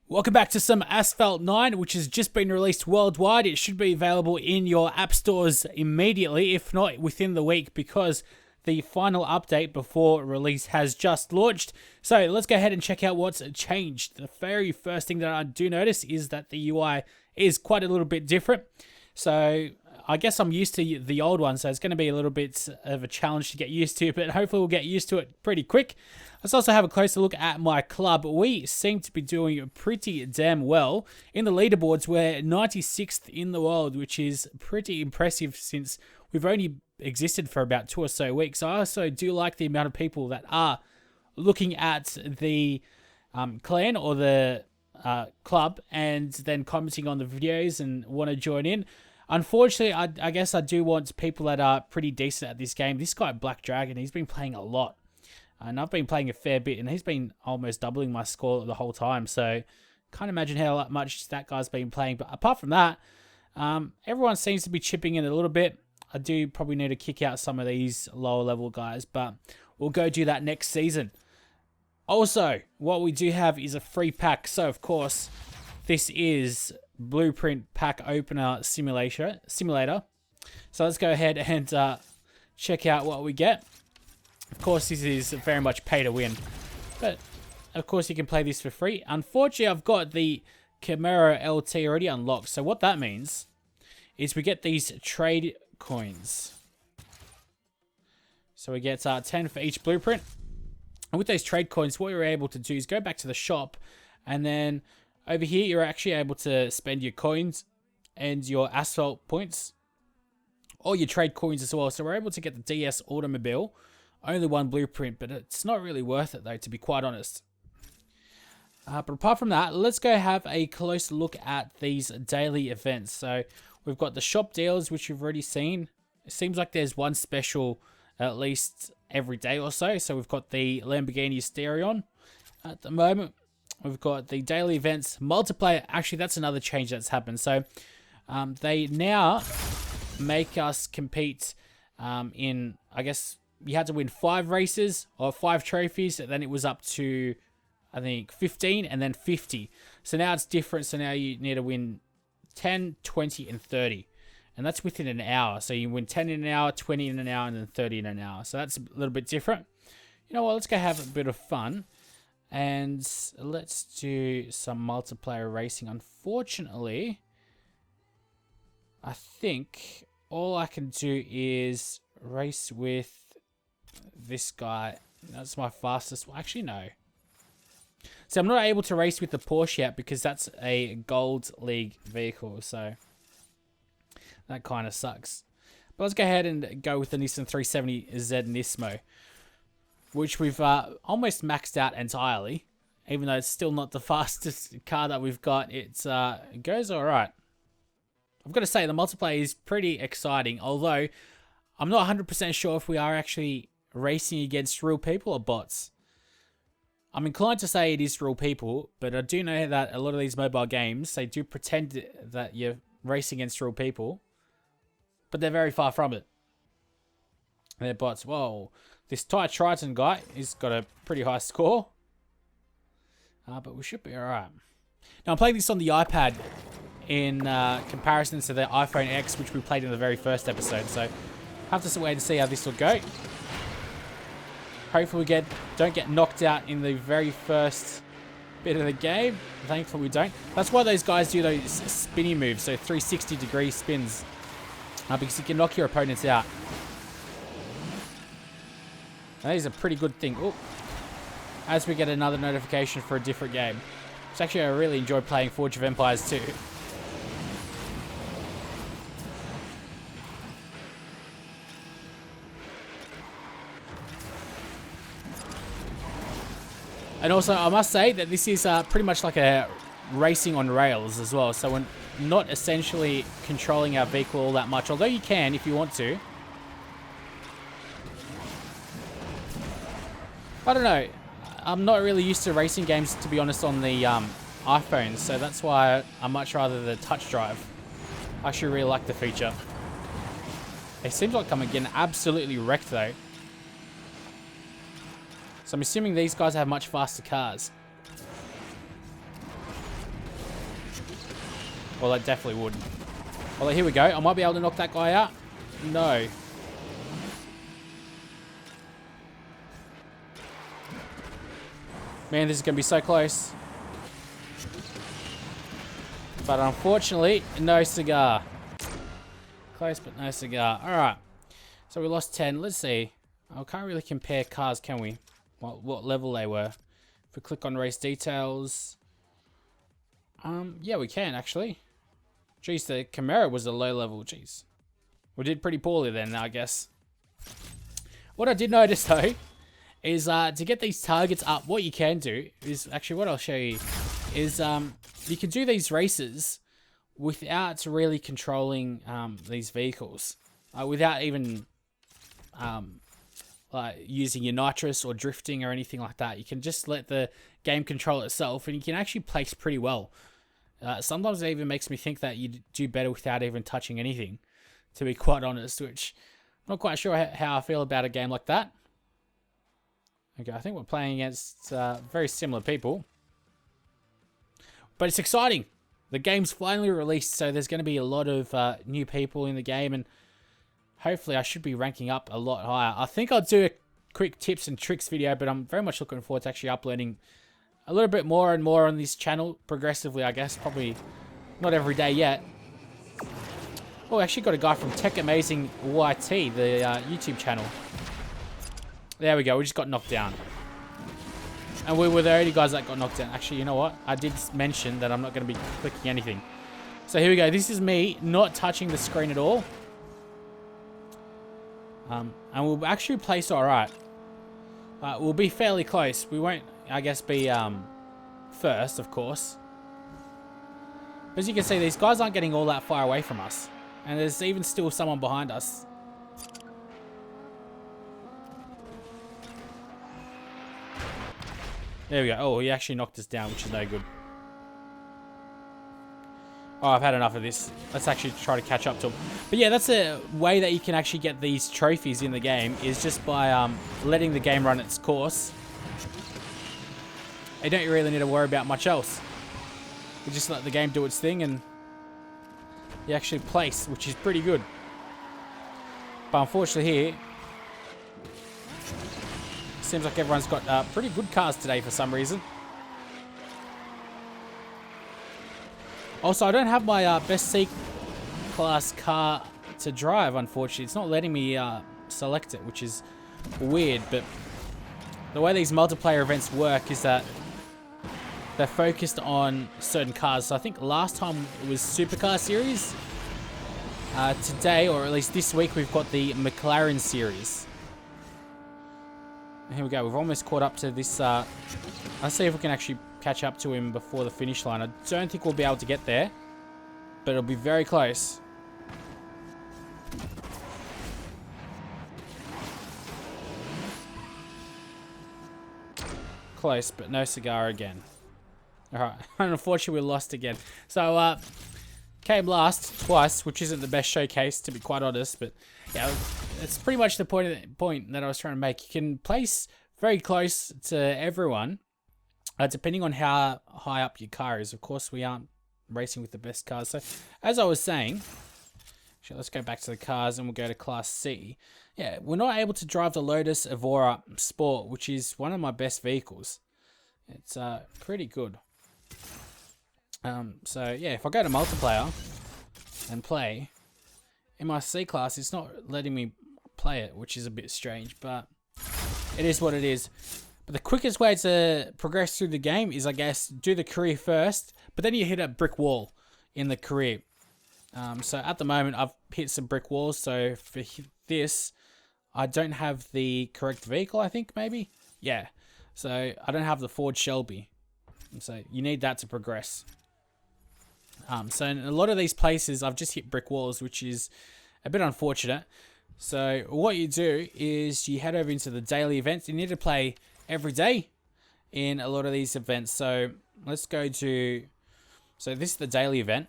Welcome back to some Asphalt 9, which has just been released worldwide. It should be available in your app stores immediately, if not within the week, because the final update before release has just launched. So let's go ahead and check out what's changed. The very first thing that I do notice is that the UI is quite a little bit different. So I guess I'm used to the old one, so it's going to be a little bit of a challenge to get used to, but hopefully we'll get used to it pretty quick. Let's also have a closer look at my club. We seem to be doing pretty damn well. In the leaderboards, we're 96th in the world, which is pretty impressive since we've only existed for about 2 or so weeks. I also do like the amount of people that are looking at the clan or the club and then commenting on the videos and want to join in. Unfortunately, I guess I do want people that are pretty decent at this game. This guy, Black Dragon, he's been playing a lot. And I've been playing a fair bit, and he's been almost doubling my score the whole time. So, can't imagine how much that guy's been playing. But apart from that, everyone seems to be chipping in a little bit. I do probably need to kick out some of these lower level guys, but we'll go do that next season. Also, what we do have is a free pack. So, of course, this is Blueprint Pack Opener Simulator. So, let's go ahead and check out what we get. Of course, this is very much pay to win, but of course you can play this for free. Unfortunately, I've got the Camaro LT already unlocked, so what that means is we get these trade coins. So we get 10 for each blueprint, and with those trade coins, what you're able to do is go back to the shop, and then over here you're actually able to spend your coins and your asphalt points, or your trade coins as well. So we're able to get the DS automobile. Only one blueprint, but it's not really worth it though, to be quite honest. But apart from that, let's go have a close look at these daily events. So we've got the shop deals, which you've already seen. It seems like there's one special at least every day or so. So we've got the Lamborghini Stereo at the moment. We've got the daily events multiplayer. Actually, that's another change that's happened. So they now make us compete in, I guess, you had to win 5 races or 5 trophies, and then it was up to, I think, 15 and then 50. So now it's different. So now you need to win 10, 20, and 30. And that's within an hour. So you win 10 in an hour, 20 in an hour, and then 30 in an hour. So that's a little bit different. You know what? Let's go have a bit of fun. And let's do some multiplayer racing. Unfortunately, I think all I can do is race with this guy. That's my fastest. Well, actually, no. So I'm not able to race with the Porsche yet because that's a Gold League vehicle. So that kind of sucks. But let's go ahead and go with the Nissan 370Z Nismo, which we've almost maxed out entirely. Even though it's still not the fastest car that we've got, it goes all right. I've got to say, the multiplayer is pretty exciting, although I'm not 100% sure if we are actually racing against real people or bots. I'm inclined to say it is real people, but I do know that a lot of these mobile games, they do pretend that you're racing against real people, but they're very far from it. They're bots. Whoa, this Ty Triton guy, he's got a pretty high score, but we should be alright. Now, I'm playing this on the iPad in comparison to the iPhone X, which we played in the very first episode, so have to wait and see how this will go. Hopefully we don't get knocked out in the very first bit of the game. Thankfully we don't. That's why those guys do those spinny moves, so 360-degree spins, because you can knock your opponents out. That is a pretty good thing. Ooh. As we get another notification for a different game. It's actually, I really enjoy playing Forge of Empires too. And also, I must say that this is pretty much like a racing on rails as well. So we're not essentially controlling our vehicle all that much, although you can if you want to. I don't know. I'm not really used to racing games, to be honest, on the iPhone. So that's why I much rather the touch drive. I actually really like the feature. It seems like I'm getting absolutely wrecked though. So I'm assuming these guys have much faster cars. Well, that definitely wouldn't. Well, here we go. I might be able to knock that guy out. No. Man, this is going to be so close. But unfortunately, no cigar. Close, but no cigar. Alright. So we lost 10. Let's see. I can't really compare cars, can we? What level they were. If we click on race details. Yeah, we can, actually. Jeez, the Camaro was a low level. Jeez. We did pretty poorly then, I guess. What I did notice, though, is to get these targets up, what you can do is, actually what I'll show you, is you can do these races without really controlling these vehicles. Without even using your nitrous or drifting or anything like that. You can just let the game control itself, and you can actually place pretty well. Sometimes it even makes me think that you do better without even touching anything, to be quite honest, which I'm not quite sure how I feel about a game like that. Okay, I think we're playing against very similar people. But it's exciting. The game's finally released, so there's going to be a lot of new people in the game, and hopefully I should be ranking up a lot higher. I think I'll do a quick tips and tricks video, but I'm very much looking forward to actually uploading a little bit more and more on this channel progressively, I guess. Probably not every day yet. Oh, I actually got a guy from Tech Amazing YT, the YouTube channel. There we go. We just got knocked down. And we were the only guys that got knocked down. Actually, you know what? I did mention that I'm not going to be clicking anything. So here we go. This is me not touching the screen at all. And we'll actually place alright. We'll be fairly close. We won't, I guess, be first, of course. As you can see, these guys aren't getting all that far away from us. And there's even still someone behind us. There we go. Oh, he actually knocked us down, which is no good. Oh, I've had enough of this. Let's actually try to catch up to him. But yeah, that's a way that you can actually get these trophies in the game, is just by letting the game run its course. You don't really need to worry about much else. You just let the game do its thing, and you actually place, which is pretty good. But unfortunately here, seems like everyone's got pretty good cars today for some reason. Also, I don't have my best C-class car to drive, unfortunately. It's not letting me select it, which is weird. But the way these multiplayer events work is that they're focused on certain cars. So I think last time it was Supercar Series. Today, or at least this week, we've got the McLaren Series. Here we go. We've almost caught up to this. Let's see if we can actually catch up to him before the finish line. I don't think we'll be able to get there, but it'll be very close. Close, but no cigar again. Alright, unfortunately we lost again. So, came last twice, which isn't the best showcase, to be quite honest, but yeah, it's pretty much the point that I was trying to make. You can place very close to everyone, depending on how high up your car is. Of course, we aren't racing with the best cars. So, as I was saying, actually, let's go back to the cars and we'll go to Class C. Yeah, we're not able to drive the Lotus Evora Sport, which is one of my best vehicles. It's pretty good. So, yeah, if I go to multiplayer and play, in my C class, it's not letting me play it, which is a bit strange, but it is what it is. But the quickest way to progress through the game is, I guess, do the career first, but then you hit a brick wall in the career. So at the moment, I've hit some brick walls, so for this, I don't have the correct vehicle, I think, maybe? Yeah. So I don't have the Ford Shelby. So you need that to progress. So in a lot of these places, I've just hit brick walls, which is a bit unfortunate. So what you do is you head over into the daily events. You need to play every day in a lot of these events. So let's go to... So this is the daily event.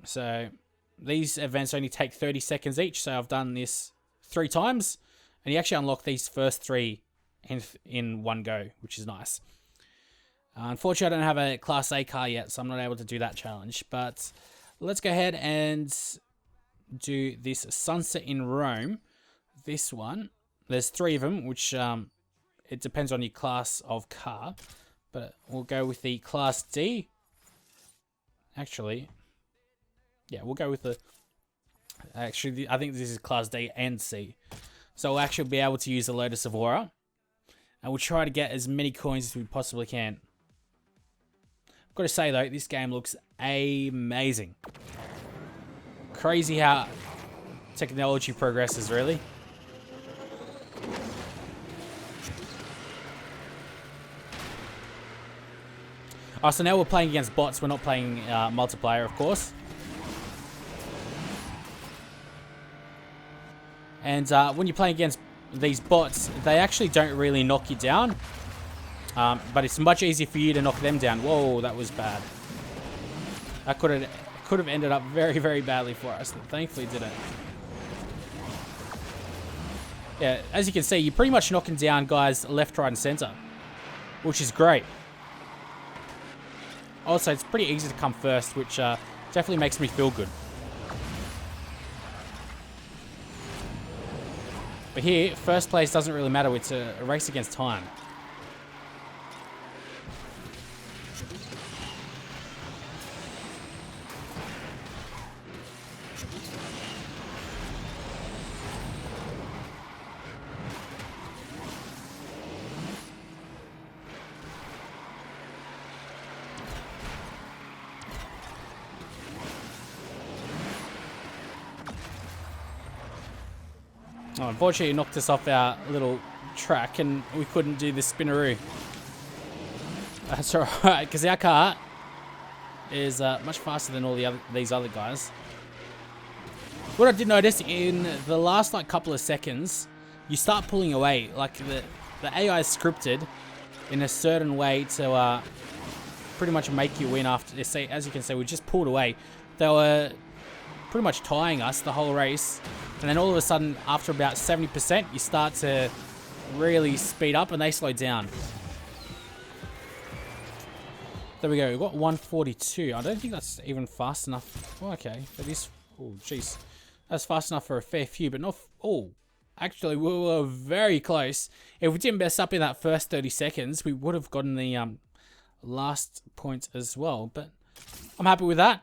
So these events only take 30 seconds each. So I've done this 3 times. And you actually unlock these first 3 in one go, which is nice. Unfortunately, I don't have a Class A car yet, so I'm not able to do that challenge. But let's go ahead and do this Sunset in Rome. This one, there's 3 of them, which it depends on your class of car. But we'll go with the Class D. Actually, yeah, we'll go with the... Actually, I think this is Class D and C. So we'll actually be able to use the Lotus of Aura. And we'll try to get as many coins as we possibly can. I've got to say, though, this game looks amazing. Crazy how technology progresses, really. Oh, so now we're playing against bots. We're not playing multiplayer, of course. And when you're playing against these bots, they actually don't really knock you down. But it's much easier for you to knock them down. Whoa, that was bad. That could have ended up very, very badly for us. But thankfully it didn't. Yeah, as you can see, you're pretty much knocking down guys left, right, and center. Which is great. Also, it's pretty easy to come first, which definitely makes me feel good. But here, first place doesn't really matter. It's a race against time. Oh, unfortunately, it knocked us off our little track and we couldn't do the spinneroo. That's alright, because our car is much faster than all these other guys. What I did notice in the last couple of seconds, you start pulling away. Like the AI is scripted in a certain way to pretty much make you win after. Say, as you can see, we just pulled away. They were pretty much tying us the whole race. And then all of a sudden, after about 70%, you start to really speed up and they slow down. There we go. We've got 142. I don't think that's even fast enough. Oh, okay. For this... Oh, jeez. That's fast enough for a fair few, but not... Oh, actually, we were very close. If we didn't mess up in that first 30 seconds, we would have gotten the last point as well. But I'm happy with that.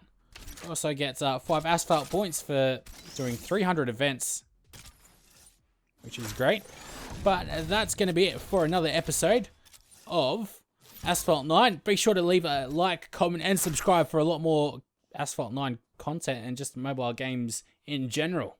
Also gets 5 asphalt points for doing 300 events, which is great. But that's going to be it for another episode of Asphalt 9. Be sure to leave a like, comment, and subscribe for a lot more Asphalt 9 content and just mobile games in general.